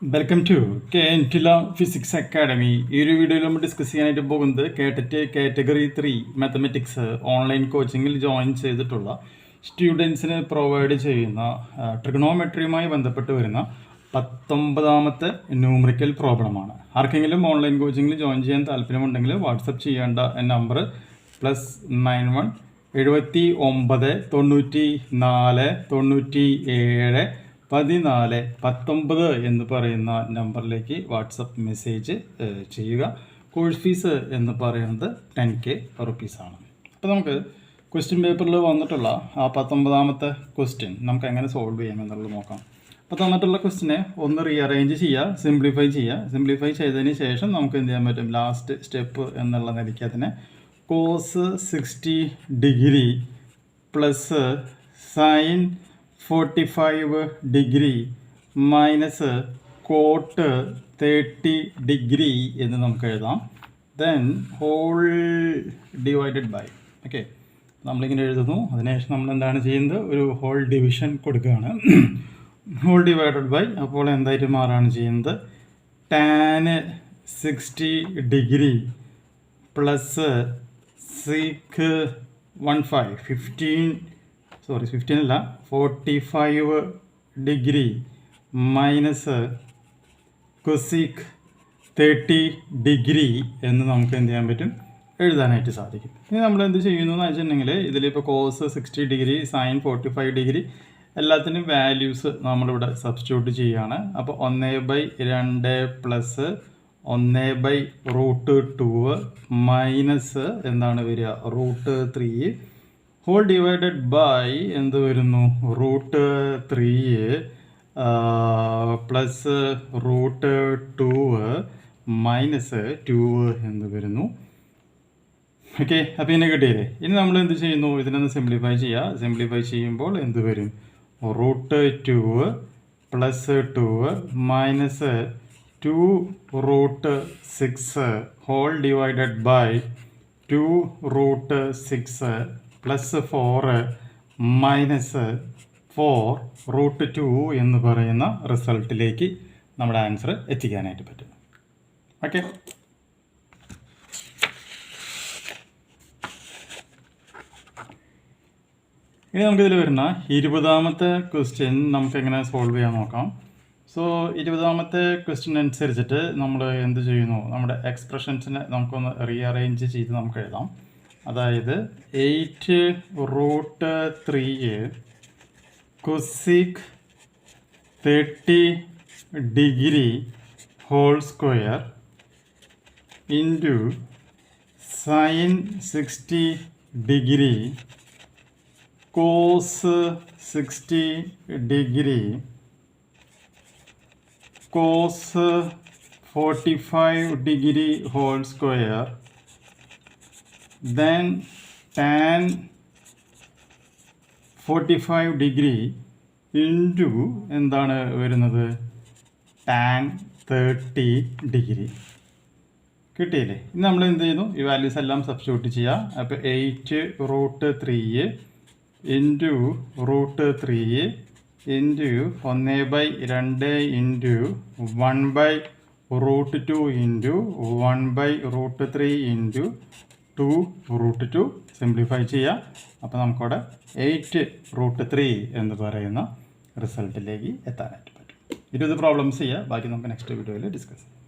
Welcome to KNTILA physics academy. ഈ ഒരു വീഡിയോയിൽ നമ്മൾ ഡിസ്കസ് ചെയ്യാനായിട്ട് പോകുന്നത് കാറ്റഗറി 3 മാത്തമെറ്റിക്സ് ഓൺലൈൻ കോച്ചിങ്ങിൽ ജോയിൻ ചെയ്തിട്ടുള്ള സ്റ്റുഡൻസിന് പ്രൊവൈഡ് ചെയ്യുന്ന ട്രിഗണോമെട്രിയുമായി ബന്ധപ്പെട്ട് വരുന്ന 19ാമത്തെ ന്യൂമറിക്കൽ പ്രോബ്ലമാണ്. ആർക്കെങ്കിലും ഓൺലൈൻ കോച്ചിങ്ങിൽ ജോയിൻ ചെയ്യാൻ താല്പര്യമുണ്ടെങ്കിൽ വാട്സപ്പ് ചെയ്യേണ്ട നമ്പർ +91 79 94 97 14 19 എന്ന് പറയുന്ന നമ്പറിലേക്ക് വാട്സപ്പ് മെസ്സേജ് ചെയ്യുക. കോഴ്സ് ഫീസ് എന്ന് പറയുന്നത് 10K റുപ്പീസാണ്. അപ്പോൾ നമുക്ക് ക്വസ്റ്റ്യൻ പേപ്പറിൽ വന്നിട്ടുള്ള ആ 19ാമത്തെ ക്വസ്റ്റ്യൻ നമുക്ക് എങ്ങനെ സോൾവ് ചെയ്യാം എന്നുള്ളത് നോക്കാം. അപ്പോൾ തന്നിട്ടുള്ള ക്വസ്റ്റിനെ ഒന്ന് റീഅറേഞ്ച് ചെയ്യുക, സിംപ്ലിഫൈ ചെയ്തതിന് ശേഷം നമുക്ക് എന്ത് ചെയ്യാൻ പറ്റും, ലാസ്റ്റ് സ്റ്റെപ്പ് എന്നുള്ള നിലയ്ക്ക് അതിനെ cos 60 degree plus sine 45 degree minus cot 30 degree എന്ന് നമുക്ക് എഴുതാം. Then whole divided by. Okay, നമ്മളിങ്ങനെ എഴുതുന്നു. അതിനുശേഷം നമ്മൾ എന്താണ് ചെയ്യുന്നത്, ഒരു ഹോൾ ഡിവിഷൻ കൊടുക്കുകയാണ്. ഹോൾ ഡിവൈഡഡ് ബൈ അപ്പോൾ എന്തായിട്ട് മാറാണ് ചെയ്യുന്നത്, tan 60 degree plus sec 45 degree minus cosec 30 degree എന്ന് നമുക്ക് എന്ത് ചെയ്യാൻ പറ്റും, എഴുതാനായിട്ട് സാധിക്കും. ഇനി നമ്മൾ എന്ത് ചെയ്യുന്നു എന്ന് വെച്ചിട്ടുണ്ടെങ്കിൽ ഇതിലിപ്പോൾ കോസ് 60 ഡിഗ്രി സൈൻ 45 ഡിഗ്രി എല്ലാത്തിനും വാല്യൂസ് നമ്മളിവിടെ സബ്സ്റ്റിറ്റ്യൂട്ട് ചെയ്യുകയാണ്. അപ്പോൾ 1/2 പ്ലസ് 1/√2 മൈനസ് എന്താണ് വരിക, √3 ഹോൾ ഡിവൈഡഡ് ബൈ എന്ത് വരുന്നു, √3 പ്ലസ് √2 മൈനസ് 2 എന്ന് വരുന്നു. ഓക്കെ, അപ്പോൾ ഇതിനെ കിട്ടിയില്ലേ. ഇനി നമ്മൾ എന്ത് ചെയ്യുന്നു, ഇതിനൊന്ന് സിംപ്ലിഫൈ ചെയ്യുക. സിംപ്ലിഫൈ ചെയ്യുമ്പോൾ എന്ത് വരും, √2 plus 2 minus 2√6 whole divided by 2√6 plus 4 minus 4√2 എന്ന് പറയുന്ന റിസൾട്ടിലേക്ക് നമ്മുടെ ആൻസർ എത്തിക്കാനായിട്ട് പറ്റും. ഓക്കെ, ഇനി നമുക്കിതിൽ വരുന്ന 20ാമത്തെ ക്വസ്റ്റ്യൻ നമുക്ക് എങ്ങനെ സോൾവ് ചെയ്യാൻ നോക്കാം. സോ 20ാമത്തെ ക്വസ്റ്റ്യൻ അനുസരിച്ചിട്ട് നമ്മൾ എന്ത് ചെയ്യുന്നു, നമ്മുടെ എക്സ്പ്രഷൻസിനെ നമുക്കൊന്ന് റീഅറേഞ്ച് ചെയ്ത് നമുക്ക് എഴുതാം. അതായത് 8√3 cosec 30 degree whole square into sine 60 degree cos 60 degree cos 45 degree whole square then tan 45 degree into എന്താണ് വരുന്നത്, tan 30 ഡിഗ്രി. കിട്ടിയില്ലേ. ഇനി നമ്മൾ എന്ത് ചെയ്യുന്നു, ഈ വാല്യൂസ് എല്ലാം സബ്സ്റ്റിറ്റ്യൂട്ട് ചെയ്യുക. അപ്പോൾ 8√3 into √3 into 1/2 into 1/√2 into 1/√3 into 2√2 simplify ചെയ്യുക. അപ്പോൾ നമുക്കവിടെ 8√3 എന്ന് പറയുന്ന റിസൾട്ടിലേക്ക് എത്താനായിട്ട് പറ്റും. 20 പ്രോബ്ലംസ് ചെയ്യുക. ബാക്കി നമുക്ക് നെക്സ്റ്റ് വീഡിയോയിൽ ഡിസ്കസ് ചെയ്യാം.